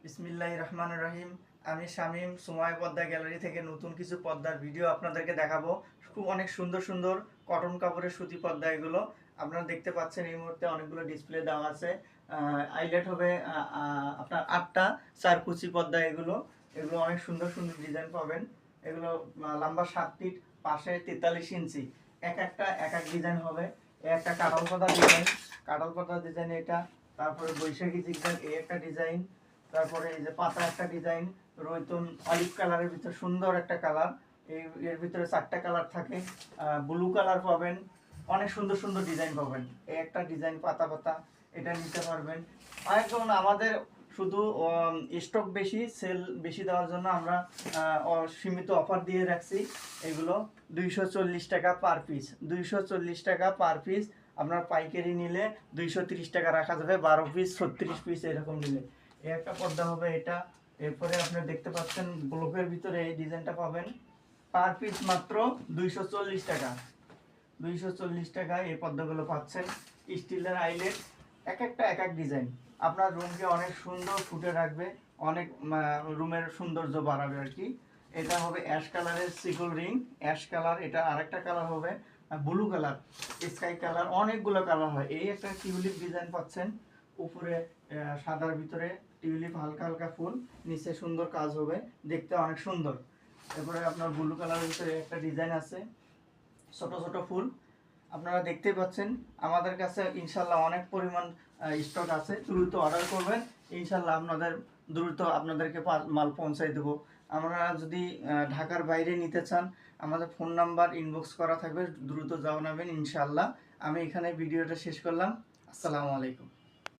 বিসমিল্লাহির রহমানির রহিম। আমি শামীম সুমাইয়া পর্দা গ্যালারি থেকে নতুন কিছু পর্দার ভিডিও আপনাদেরকে দেখাবো। খুব অনেক সুন্দর সুন্দর কটন কাপড়ের সুতি পর্দা এগুলো আপনারা দেখতে পাচ্ছেন। এই মুহূর্তে অনেকগুলো ডিসপ্লে দেওয়া আছে। আইলেট হবে আপনার 8টা, 4 কুচি পর্দা এগুলো এগুলো অনেক সুন্দর সুন্দর ডিজাইন পাবেন। এগুলো লম্বা 7 ফিট, পাশে 43 ইঞ্চি, এক একটা এক এক ডিজাইন হবে। একটা কাটাল পাতা ডিজাইন এটা, তারপরে বৈশাখী ডিজাইন এই একটা ডিজাইন, তারপরে এই যে পাতা একটা ডিজাইন, রয়তুন অলিভ কালারের ভিতরে সুন্দর একটা কালার, এর ভিতরে 4টা কালার থাকে, ব্লু কালার পাবেন, অনেক সুন্দর সুন্দর ডিজাইন পাবেন। এই একটা ডিজাইন পাতা পাতা, এটা নিতে পারবেন। অনেক ধরুন আমাদের শুধু স্টক বেশি, সেল বেশি দেওয়ার জন্য আমরা সীমিত অফার দিয়ে রাখছি। এগুলো 240 টাকা পার পিস, 240 টাকা পার পিস। আপনার পাইকারি নিলে 230 টাকা রাখা যাবে, 12 পিস 36 পিস এরকম নিলে। এই একটা পর্দা হবে এটা। এরপরে আপনি দেখতে পাচ্ছেন ব্লকের ভিতরে এই ডিজাইনটা পাবেন, পার পিস মাত্র 240 টাকা। 240 টাকায় এই পর্দাগুলো পাচ্ছেন। স্টিলের আইলেট, এক একটা এক এক ডিজাইন আপনার রুমকে অনেক সুন্দর ফুটে রাখবে, অনেক রুমের সৌন্দর্য বাড়াবে আর কি। এটা হবে অ্যাশ কালারের সিকল রিং, অ্যাশ কালার। এটা আরেকটা কালার হবে ব্লু কালার, স্কাই কালার, অনেকগুলো কালার হয়। এই একটা টিউলিপ ডিজাইন পাচ্ছেন, উপরে সাদার ভিতরে টিউলিপ, হালকা হালকা ফুল, নিচে সুন্দর কাজ হবে, দেখতে অনেক সুন্দর। এরপরে আপনার ব্লু কালারের ভিতরে একটা ডিজাইন আছে, ছোট ছোট ফুল। আপনারা দেখতেই পাচ্ছেন আমাদের কাছে ইনশাল্লাহ অনেক পরিমাণ স্টক আছে। দ্রুত অর্ডার করবেন, ইনশাল্লাহ দ্রুত আপনাদেরকে মাল পৌঁছাই দেবো। আমরা যদি ঢাকার বাইরে নিতে চান, আমাদের ফোন নাম্বার ইনবক্স করা থাকবে, দ্রুত জানাবেন ইনশাল্লাহ। আমি এখানে ভিডিওটা শেষ করলাম। আসসালামু আলাইকুম।